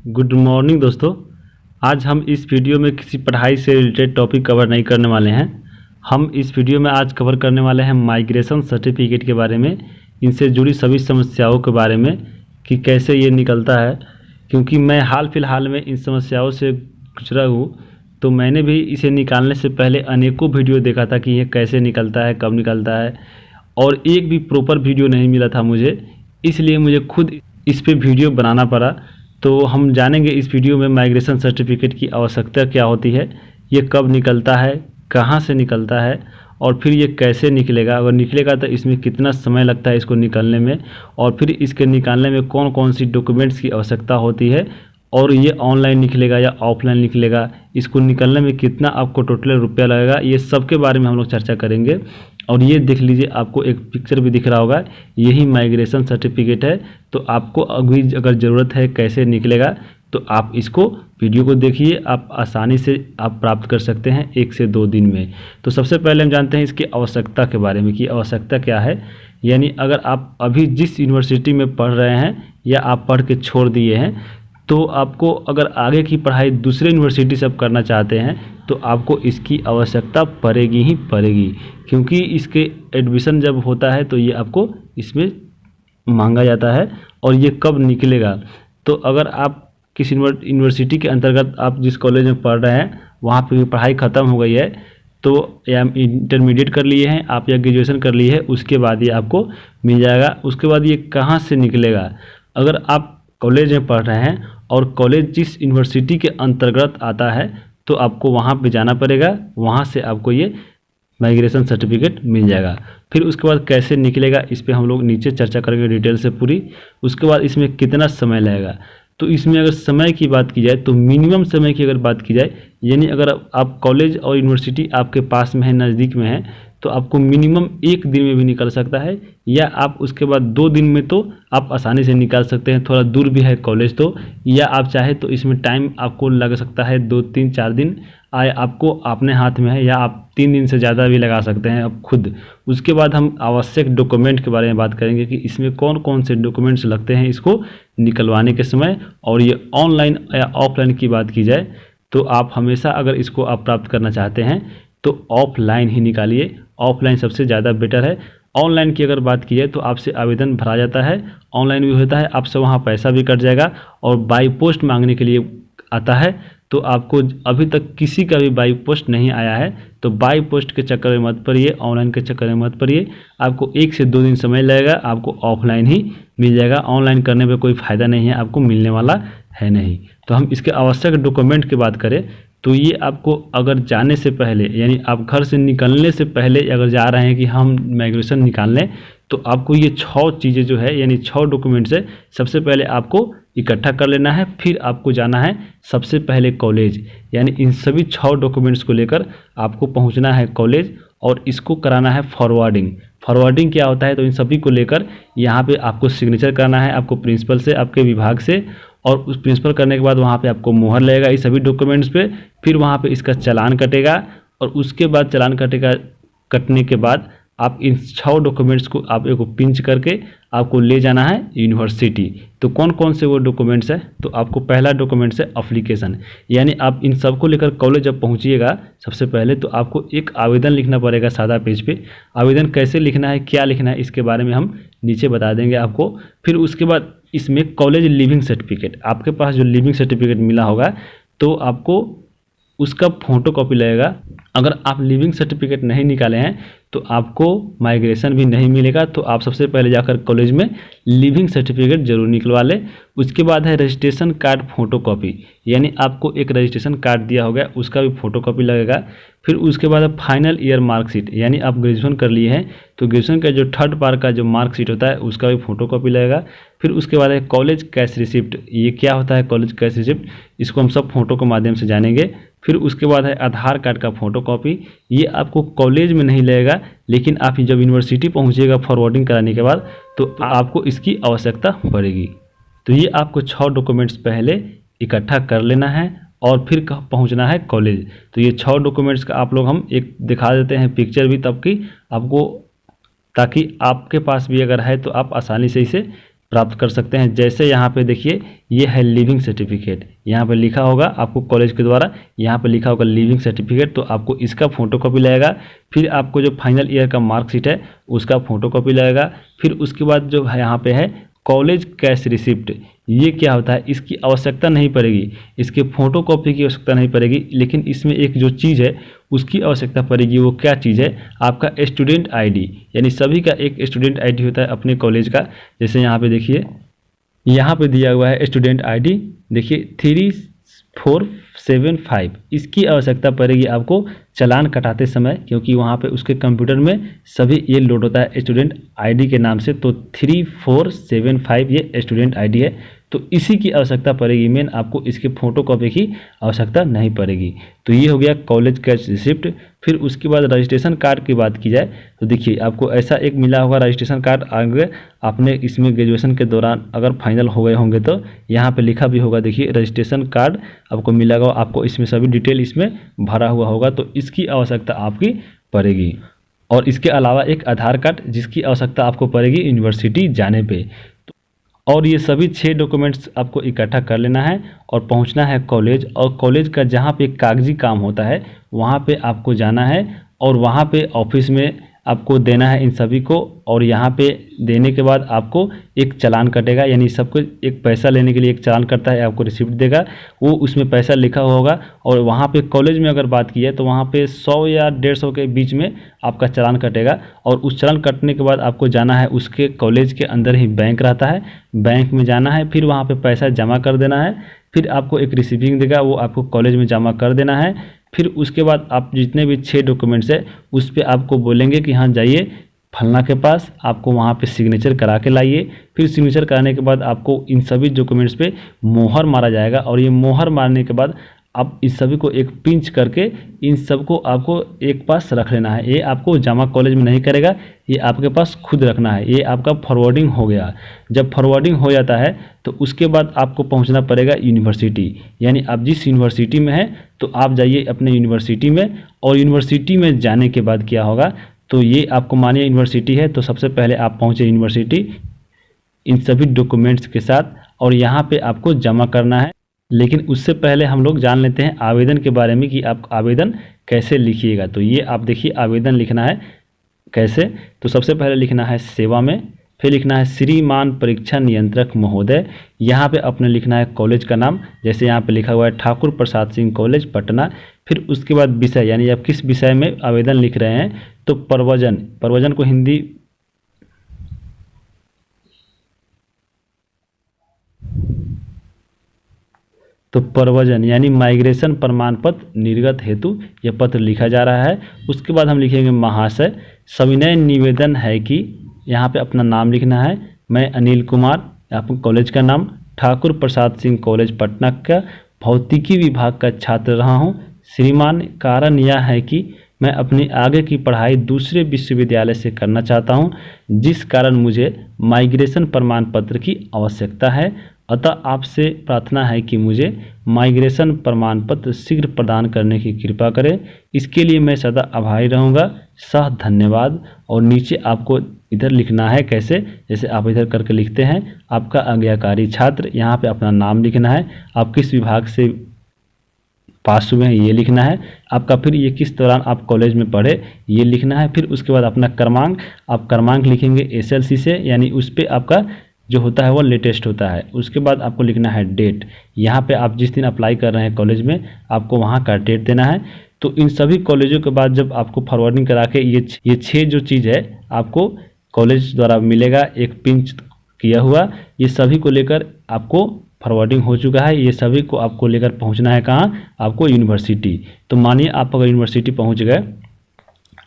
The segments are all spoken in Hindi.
गुड मॉर्निंग दोस्तों। आज हम इस वीडियो में किसी पढ़ाई से रिलेटेड टॉपिक कवर नहीं करने वाले हैं। हम इस वीडियो में आज कवर करने वाले हैं माइग्रेशन सर्टिफिकेट के बारे में, इनसे जुड़ी सभी समस्याओं के बारे में कि कैसे ये निकलता है। क्योंकि मैं हाल फिलहाल में इन समस्याओं से गुजरा हूँ, तो मैंने भी इसे निकालने से पहले अनेकों वीडियो देखा था कि ये कैसे निकलता है, कब निकलता है, और एक भी प्रॉपर वीडियो नहीं मिला था मुझे, इसलिए मुझे खुद इस पे वीडियो बनाना पड़ा। तो हम जानेंगे इस वीडियो में माइग्रेशन सर्टिफिकेट की आवश्यकता क्या होती है, ये कब निकलता है, कहाँ से निकलता है, और फिर ये कैसे निकलेगा, अगर निकलेगा तो इसमें कितना समय लगता है इसको निकालने में, और फिर इसके निकालने में कौन कौन सी डॉक्यूमेंट्स की आवश्यकता होती है, और ये ऑनलाइन निकलेगा या ऑफलाइन निकलेगा, इसको निकलने में कितना आपको टोटल रुपया लगेगा, ये सब के बारे में हम लोग चर्चा करेंगे। और ये देख लीजिए, आपको एक पिक्चर भी दिख रहा होगा, यही माइग्रेशन सर्टिफिकेट है। तो आपको अभी अगर ज़रूरत है कैसे निकलेगा, तो आप इसको वीडियो को देखिए, आप आसानी से आप प्राप्त कर सकते हैं 1 से 2 दिन में। तो सबसे पहले हम जानते हैं इसकी आवश्यकता के बारे में कि आवश्यकता क्या है। यानी अगर आप अभी जिस यूनिवर्सिटी में पढ़ रहे हैं या आप पढ़ के छोड़ दिए हैं, तो आपको अगर आगे की पढ़ाई दूसरे यूनिवर्सिटी से आप करना चाहते हैं तो आपको इसकी आवश्यकता पड़ेगी ही पड़ेगी। क्योंकि इसके एडमिशन जब होता है तो ये आपको इसमें मांगा जाता है। और ये कब निकलेगा, तो अगर आप किसी यूनिवर्सिटी के अंतर्गत आप जिस कॉलेज में पढ़ रहे हैं वहाँ पे पढ़ाई ख़त्म हो गई है, तो या इंटरमीडिएट कर लिए हैं आप या ग्रेजुएशन कर लिए है, उसके बाद ये आपको मिल जाएगा। उसके बाद ये कहाँ से निकलेगा, अगर आप कॉलेज में पढ़ रहे हैं और कॉलेज जिस यूनिवर्सिटी के अंतर्गत आता है तो आपको वहाँ पे जाना पड़ेगा, वहाँ से आपको ये माइग्रेशन सर्टिफिकेट मिल जाएगा। फिर उसके बाद कैसे निकलेगा इस पे हम लोग नीचे चर्चा करेंगे डिटेल से पूरी। उसके बाद इसमें कितना समय लगेगा, तो इसमें अगर समय की बात की जाए तो मिनिमम समय की अगर बात की जाए, यानी अगर आप कॉलेज और यूनिवर्सिटी आपके पास में है, नज़दीक में है, तो आपको मिनिमम 1 दिन में भी निकल सकता है, या आप उसके बाद 2 दिन में तो आप आसानी से निकाल सकते हैं। थोड़ा दूर भी है कॉलेज तो, या आप चाहे तो इसमें टाइम आपको लग सकता है 2, 3, 4 दिन आए, आपको अपने हाथ में है, या आप 3 दिन से ज़्यादा भी लगा सकते हैं अब खुद। उसके बाद हम आवश्यक डॉक्यूमेंट के बारे में बात करेंगे कि इसमें कौन कौन से डॉक्यूमेंट्स लगते हैं इसको निकलवाने के समय। और ये ऑनलाइन या ऑफलाइन की बात की जाए तो आप हमेशा अगर इसको आप प्राप्त करना चाहते हैं तो ऑफलाइन ही निकालिए, ऑफलाइन सबसे ज़्यादा बेटर है। ऑनलाइन की अगर बात की जाए तो आपसे आवेदन भरा जाता है, ऑनलाइन भी होता है, आपसे वहाँ पैसा भी कट जाएगा, और बाई पोस्ट मांगने के लिए आता है। तो आपको अभी तक किसी का भी बाई पोस्ट नहीं आया है, तो बाई पोस्ट के चक्कर में मत पड़िए, ऑनलाइन के चक्कर में मत पड़िए। आपको 1 से 2 दिन समय लगेगा, आपको ऑफलाइन ही मिल जाएगा। ऑनलाइन करने में कोई फ़ायदा नहीं है, आपको मिलने वाला है नहीं। तो हम इसके आवश्यक डॉक्यूमेंट की बात करें तो ये आपको अगर जाने से पहले, यानी आप घर से निकलने से पहले अगर जा रहे हैं कि हम माइग्रेशन निकालने, तो आपको ये 6 चीज़ें जो है, यानी 6 डॉक्यूमेंट्स है, सबसे पहले आपको इकट्ठा कर लेना है। फिर आपको जाना है सबसे पहले कॉलेज, यानी इन सभी 6 डॉक्यूमेंट्स को लेकर आपको पहुंचना है कॉलेज, और इसको कराना है फॉरवर्डिंग। फॉरवर्डिंग क्या होता है, तो इन सभी को लेकर यहाँ पे आपको सिग्नेचर करना है, आपको प्रिंसिपल से, आपके विभाग से, और उस प्रिंसिपल करने के बाद वहाँ पे आपको मोहर लगेगा इस सभी डॉक्यूमेंट्स पे। फिर वहाँ पे इसका चालान कटेगा, और उसके बाद चालान कटने के बाद आप इन 6 डॉक्यूमेंट्स को आप एक पिंच करके आपको ले जाना है यूनिवर्सिटी। तो कौन कौन से वो डॉक्यूमेंट्स है, तो आपको पहला डॉक्यूमेंट्स है एप्लीकेशन, यानी आप इन सब को लेकर कॉलेज जब पहुंचिएगा सबसे पहले तो आपको एक आवेदन लिखना पड़ेगा सादा पेज पे। आवेदन कैसे लिखना है, क्या लिखना है, इसके बारे में हम नीचे बता देंगे आपको। फिर उसके बाद इसमें कॉलेज लिविंग सर्टिफिकेट, आपके पास जो लिविंग सर्टिफिकेट मिला होगा तो आपको उसका फ़ोटोकॉपी लगेगा। अगर आप लिविंग सर्टिफिकेट नहीं निकाले हैं तो आपको माइग्रेशन भी नहीं मिलेगा। तो आप सबसे पहले जाकर कॉलेज में लिविंग सर्टिफिकेट जरूर निकलवा लें। उसके बाद है रजिस्ट्रेशन कार्ड फ़ोटोकॉपी, यानी आपको एक रजिस्ट्रेशन कार्ड दिया होगा उसका भी फ़ोटोकॉपी लगेगा। फिर उसके बाद है फाइनल ईयर मार्कशीट, यानी आप ग्रेजुएशन कर लिए हैं तो ग्रेजुएशन का जो 3rd बार का जो मार्कशीट होता है उसका भी फ़ोटोकॉपी लगेगा। फिर उसके बाद है कॉलेज कैश रिसिप्ट, ये क्या होता है कॉलेज कैश रिसिप्ट, इसको हम सब फ़ोटो के माध्यम से जानेंगे। फिर उसके बाद है आधार कार्ड का फ़ोटोकॉपी, ये आपको कॉलेज में नहीं लगेगा, लेकिन आप जब यूनिवर्सिटी पहुंचिएगा फॉरवर्डिंग कराने के बाद तो आपको इसकी आवश्यकता पड़ेगी। तो ये आपको 6 डॉक्यूमेंट्स पहले इकट्ठा कर लेना है और फिर पहुंचना है कॉलेज। तो ये 6 डॉक्यूमेंट्स का आप लोग हम एक दिखा देते हैं पिक्चर भी तब की आपको, ताकि आपके पास भी अगर है तो आप आसानी से इसे प्राप्त कर सकते हैं। जैसे यहाँ पे देखिए ये है लिविंग सर्टिफिकेट, यहाँ पे लिखा होगा आपको कॉलेज के द्वारा, यहाँ पे लिखा होगा लिविंग सर्टिफिकेट, तो आपको इसका फ़ोटोकॉपी लगेगा। फिर आपको जो फाइनल ईयर का मार्कशीट है उसका फ़ोटोकॉपी लगेगा। फिर उसके बाद जो है यहाँ पे है कॉलेज कैश रिसिप्ट, ये क्या होता है, इसकी आवश्यकता नहीं पड़ेगी, इसके फ़ोटोकॉपी की आवश्यकता नहीं पड़ेगी, लेकिन इसमें एक जो चीज़ है उसकी आवश्यकता पड़ेगी। वो क्या चीज़ है, आपका स्टूडेंट आईडी, यानी सभी का एक स्टूडेंट आईडी होता है अपने कॉलेज का। जैसे यहाँ पे देखिए, यहाँ पे दिया हुआ है स्टूडेंट आईडी, देखिए 3475, इसकी आवश्यकता पड़ेगी आपको चालान कटाते समय, क्योंकि वहाँ पे उसके कंप्यूटर में सभी ये लोड होता है स्टूडेंट आईडी के नाम से। तो 3475 ये स्टूडेंट आईडी है, तो इसी की आवश्यकता पड़ेगी मेन, आपको इसके फ़ोटोकॉपी की आवश्यकता नहीं पड़ेगी। तो ये हो गया कॉलेज कैश रिसिप्ट। फिर उसके बाद रजिस्ट्रेशन कार्ड की बात की जाए तो देखिए आपको ऐसा एक मिला होगा रजिस्ट्रेशन कार्ड, अगर आपने इसमें ग्रेजुएशन के दौरान अगर फाइनल हो गए होंगे तो यहाँ पे लिखा भी होगा, देखिए रजिस्ट्रेशन कार्ड आपको मिला होगा, आपको इसमें सभी डिटेल इसमें भरा हुआ होगा, तो इसकी आवश्यकता आपकी पड़ेगी। और इसके अलावा एक आधार कार्ड जिसकी आवश्यकता आपको पड़ेगी यूनिवर्सिटी जाने पे। और ये सभी 6 डॉक्यूमेंट्स आपको इकट्ठा कर लेना है और पहुंचना है कॉलेज, और कॉलेज का जहाँ पे कागजी काम होता है वहाँ पे आपको जाना है, और वहाँ पे ऑफिस में आपको देना है इन सभी को। और यहाँ पे देने के बाद आपको एक चालान कटेगा, यानी सबको एक पैसा लेने के लिए एक चालान कटता है, आपको रिसिप्ट देगा, वो उसमें पैसा लिखा हुआ होगा। और वहाँ पे कॉलेज में अगर बात की है तो वहाँ पे 100 या 150 के बीच में आपका चालान कटेगा। और उस चालान कटने के बाद आपको जाना है, उसके कॉलेज के अंदर ही बैंक रहता है, बैंक में जाना है, फिर वहाँ पर पैसा जमा कर देना है, फिर आपको एक रिसीविंग देगा, वो आपको कॉलेज में जमा कर देना है। फिर उसके बाद आप जितने भी 6 डॉक्यूमेंट्स है उस पर आपको बोलेंगे कि हाँ जाइए फलना के पास, आपको वहाँ पे सिग्नेचर करा के लाइए। फिर सिग्नेचर कराने के बाद आपको इन सभी डॉक्यूमेंट्स पे मोहर मारा जाएगा, और ये मोहर मारने के बाद आप इस सभी को एक पिंच करके इन सबको आपको एक पास रख लेना है। ये आपको जमा कॉलेज में नहीं करेगा, ये आपके पास खुद रखना है। ये आपका फॉरवर्डिंग हो गया। जब फॉरवर्डिंग हो जाता है तो उसके बाद आपको पहुंचना पड़ेगा यूनिवर्सिटी, यानी आप जिस यूनिवर्सिटी में हैं तो आप जाइए अपने यूनिवर्सिटी में। और यूनिवर्सिटी में जाने के बाद क्या होगा, तो ये आपको मानिए यूनिवर्सिटी है, तो सबसे पहले आप पहुँचे यूनिवर्सिटी इन सभी डॉक्यूमेंट्स के साथ, और यहाँ पे आपको जमा करना है। लेकिन उससे पहले हम लोग जान लेते हैं आवेदन के बारे में कि आप आवेदन कैसे लिखिएगा। तो ये आप देखिए आवेदन लिखना है कैसे, तो सबसे पहले लिखना है सेवा में, फिर लिखना है श्रीमान परीक्षा नियंत्रक महोदय। यहाँ पे अपने लिखना है कॉलेज का नाम, जैसे यहाँ पे लिखा हुआ है ठाकुर प्रसाद सिंह कॉलेज पटना। फिर उसके बाद विषय, यानी आप किस विषय में आवेदन लिख रहे हैं, तो प्रवचन, प्रवचन को हिंदी तो प्रवचन यानी माइग्रेशन प्रमाण पत्र निर्गत हेतु यह पत्र लिखा जा रहा है। उसके बाद हम लिखेंगे महाशय, सविनय निवेदन है कि, यहाँ पे अपना नाम लिखना है, मैं अनिल कुमार, आपको कॉलेज का नाम ठाकुर प्रसाद सिंह कॉलेज पटना का भौतिकी विभाग का छात्र रहा हूँ। श्रीमान, कारण यह है कि मैं अपनी आगे की पढ़ाई दूसरे विश्वविद्यालय से करना चाहता हूँ, जिस कारण मुझे माइग्रेशन प्रमाण पत्र की आवश्यकता है। अतः आपसे प्रार्थना है कि मुझे माइग्रेशन प्रमाण पत्र शीघ्र प्रदान करने की कृपा करें। इसके लिए मैं सदा आभारी रहूँगा। सह धन्यवाद। और नीचे आपको इधर लिखना है कैसे, जैसे आप इधर करके लिखते हैं, आपका आज्ञाकारी छात्र, यहाँ पे अपना नाम लिखना है, आप किस विभाग से पास हुए हैं ये लिखना है, आपका फिर ये किस दौरान आप कॉलेज में पढ़े ये लिखना है। फिर उसके बाद अपना क्रमांक, आप क्रमांक लिखेंगे SLC से, यानी उस पर आपका जो होता है वो लेटेस्ट होता है। उसके बाद आपको लिखना है डेट, यहाँ पे आप जिस दिन अप्लाई कर रहे हैं कॉलेज में आपको वहाँ का डेट देना है। तो इन सभी कॉलेजों के बाद जब आपको फॉरवर्डिंग करा के ये 6 जो चीज़ है आपको कॉलेज द्वारा मिलेगा, एक पिंच किया हुआ, ये सभी को लेकर आपको फॉरवर्डिंग हो चुका है। ये सभी को आपको लेकर पहुंचना है कहाँ, आपको यूनिवर्सिटी। तो मानिए आप अगर यूनिवर्सिटी पहुंच गए,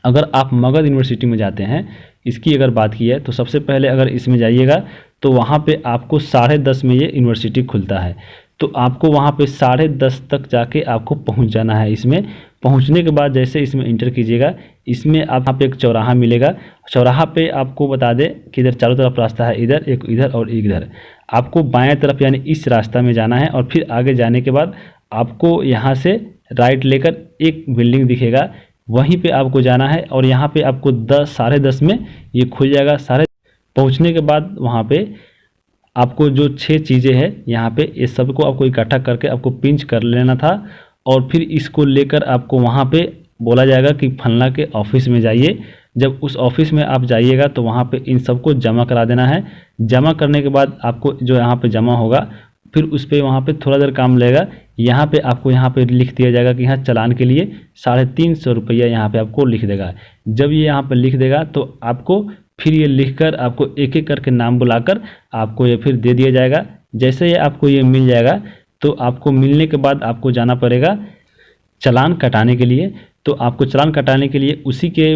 अगर आप मगध यूनिवर्सिटी में जाते हैं, इसकी अगर बात की है तो सबसे पहले अगर इसमें जाइएगा तो वहाँ पे आपको 10:30 में ये यूनिवर्सिटी खुलता है, तो आपको वहाँ पे 10:30 तक जाके आपको पहुँच जाना है। इसमें पहुँचने के बाद जैसे इसमें इंटर कीजिएगा, इसमें आप यहाँ पे एक चौराहा मिलेगा, चौराहा पे आपको बता दें कि इधर चारों तरफ रास्ता है, इधर एक, इधर और इधर, आपको बाएं तरफ यानी इस रास्ता में जाना है। और फिर आगे जाने के बाद आपको यहाँ से राइट लेकर एक बिल्डिंग दिखेगा, वहीं पे आपको जाना है, और यहाँ पे आपको 10 10:30 में ये खुल जाएगा। पहुँचने के बाद वहाँ पे आपको जो 6 चीज़ें हैं यहाँ पे, ये सबको आपको इकट्ठा करके आपको पिंच कर लेना था और फिर इसको लेकर आपको वहाँ पे बोला जाएगा कि फलना के ऑफिस में जाइए। जब उस ऑफिस में आप जाइएगा तो वहाँ पे इन सबको जमा करा देना है। जमा करने के बाद आपको जो यहाँ पे जमा होगा, फिर उस पर वहाँ पे थोड़ा देर काम लगेगा। यहाँ पे आपको यहाँ पे लिख दिया जाएगा कि यहाँ चालान के लिए 350 रुपया यहाँ पे आपको लिख देगा। जब ये यहाँ पे लिख देगा तो आपको फिर ये लिखकर आपको एक एक करके नाम बुलाकर आपको ये फिर दे दिया जाएगा। जैसे ये आपको ये मिल जाएगा तो आपको मिलने के बाद आपको जाना पड़ेगा चालान कटाने के लिए। तो आपको चालान कटाने के लिए उसी के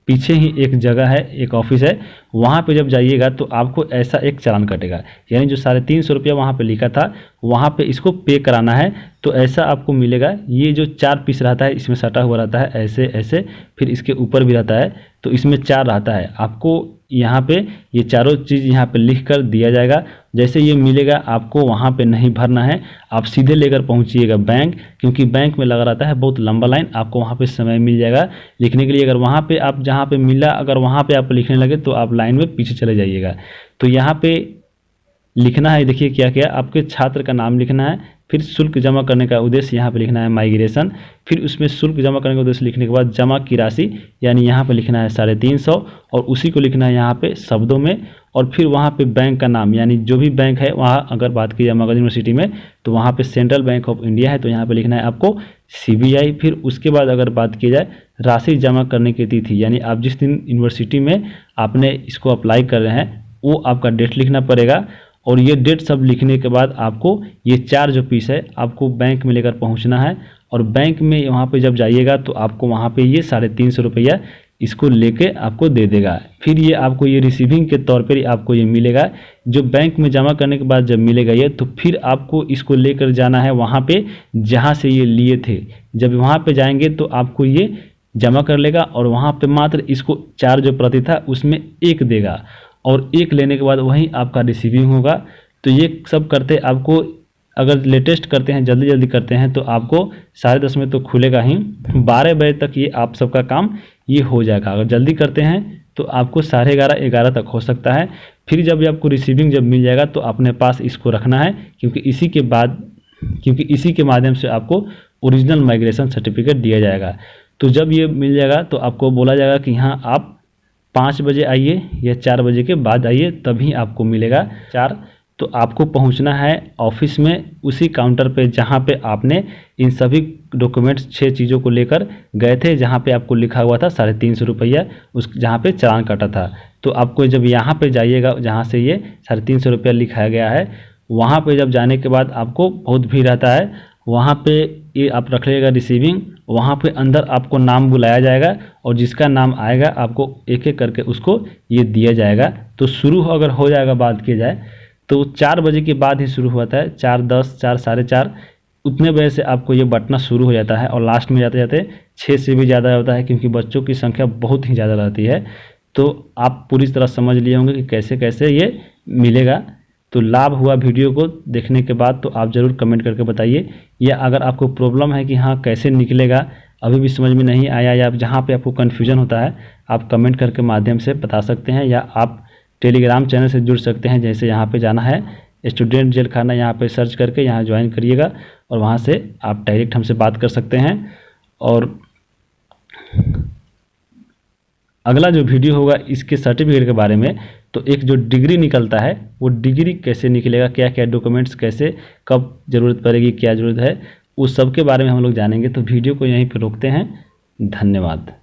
पीछे ही एक जगह है, एक ऑफिस है, वहाँ पे जब जाइएगा तो आपको ऐसा एक चालान कटेगा, यानी जो 350 रुपया वहाँ पे लिखा था वहाँ पे इसको पे कराना है। तो ऐसा आपको मिलेगा। ये जो 4 पीस रहता है इसमें सटा हुआ रहता है, ऐसे ऐसे, फिर इसके ऊपर भी रहता है, तो इसमें 4 रहता है। आपको यहाँ पे ये चारों चीज़ यहाँ पे लिख कर दिया जाएगा। जैसे ये मिलेगा आपको वहाँ पे नहीं भरना है, आप सीधे लेकर पहुँचिएगा बैंक, क्योंकि बैंक में लगा रहता है बहुत लंबा लाइन, आपको वहाँ पे समय मिल जाएगा लिखने के लिए। अगर वहाँ पे आप जहाँ पे मिला अगर वहाँ पे आप लिखने लगे तो आप लाइन में पीछे चले जाइएगा। तो यहाँ पे लिखना है, देखिए क्या क्या, आपके छात्र का नाम लिखना है, फिर शुल्क जमा करने का उद्देश्य यहाँ पे लिखना है माइग्रेशन, फिर उसमें शुल्क जमा करने का उद्देश्य लिखने के बाद जमा की राशि यानी यहाँ पे लिखना है 350 और उसी को लिखना है यहाँ पे शब्दों में। और फिर वहाँ पे बैंक का नाम, यानी जो भी बैंक है वहाँ, अगर बात की जाए मगध यूनिवर्सिटी में तो वहाँ पे सेंट्रल बैंक ऑफ इंडिया है, तो यहाँ पे लिखना है आपको CBI। फिर उसके बाद अगर बात की जाए राशि जमा करने की तिथि, यानी आप जिस दिन यूनिवर्सिटी में आपने इसको अप्लाई कर रहे हैं वो आपका डेट लिखना पड़ेगा। और ये डेट सब लिखने के बाद आपको ये 4 जो पीस है आपको बैंक में लेकर पहुंचना है। और बैंक में वहाँ पे जब जाइएगा तो आपको वहाँ पे ये 350 रुपया इसको लेके आपको दे देगा। फिर ये आपको ये रिसीविंग के तौर पर आपको ये मिलेगा। जो बैंक में जमा करने के बाद जब मिलेगा ये, तो फिर आपको इसको लेकर जाना है वहाँ पे जहाँ से ये लिए थे। जब वहाँ पे जाएंगे तो आपको ये जमा कर लेगा और वहाँ पे मात्र इसको 4 जो प्रति था उसमें 1 देगा और 1 लेने के बाद वहीं आपका रिसीविंग होगा। तो ये सब करते आपको, अगर लेटेस्ट करते हैं, जल्दी जल्दी करते हैं तो आपको 10:30 में तो खुलेगा ही, 12 बजे तक ये आप सबका काम ये हो जाएगा। अगर जल्दी करते हैं तो आपको 11:30 11 तक हो सकता है। फिर जब आपको रिसीविंग जब मिल जाएगा तो अपने पास इसको रखना है, क्योंकि इसी के माध्यम से आपको ओरिजिनल माइग्रेशन सर्टिफिकेट दिया जाएगा। तो जब ये मिल जाएगा तो आपको बोला जाएगा कि हाँ आप 5 बजे आइए या 4 बजे के बाद आइए, तभी आपको मिलेगा 4। तो आपको पहुंचना है ऑफिस में उसी काउंटर पे जहां पे आपने इन सभी डॉक्यूमेंट्स 6 चीज़ों को लेकर गए थे, जहां पे आपको लिखा हुआ था 350 रुपया, उस जहां पे चालान काटा था। तो आपको जब यहां पे जाइएगा जहां से ये 350 रुपया लिखाया गया है, वहां पे जब जाने के बाद आपको बहुत भीड़ रहता है, वहाँ पे ये आप रख लेगा रिसीविंग, वहाँ पे अंदर आपको नाम बुलाया जाएगा और जिसका नाम आएगा आपको एक एक करके उसको ये दिया जाएगा। तो शुरू अगर हो जाएगा बात की जाए तो 4 बजे के बाद ही शुरू होता है, 4:10 4 4:30 उतने बजे से आपको ये बंटना शुरू हो जाता है और लास्ट में जाते जाते 6 से भी ज़्यादा होता है, क्योंकि बच्चों की संख्या बहुत ही ज़्यादा रहती है। तो आप पूरी तरह समझ लिए होंगे कि कैसे कैसे ये मिलेगा। तो लाभ हुआ वीडियो को देखने के बाद तो आप ज़रूर कमेंट करके बताइए, या अगर आपको प्रॉब्लम है कि हाँ कैसे निकलेगा अभी भी समझ में नहीं आया, या जहाँ पे आपको कन्फ्यूजन होता है आप कमेंट करके माध्यम से बता सकते हैं, या आप टेलीग्राम चैनल से जुड़ सकते हैं। जैसे यहाँ पे जाना है स्टूडेंट जेल खाना, यहाँ पे सर्च करके यहाँ ज्वाइन करिएगा और वहाँ से आप डायरेक्ट हमसे बात कर सकते हैं। और अगला जो वीडियो होगा इसके सर्टिफिकेट के बारे में, तो एक जो डिग्री निकलता है वो डिग्री कैसे निकलेगा, क्या क्या डॉक्यूमेंट्स कैसे कब ज़रूरत पड़ेगी, क्या ज़रूरत है, उस सब के बारे में हम लोग जानेंगे। तो वीडियो को यहीं पर रोकते हैं। धन्यवाद।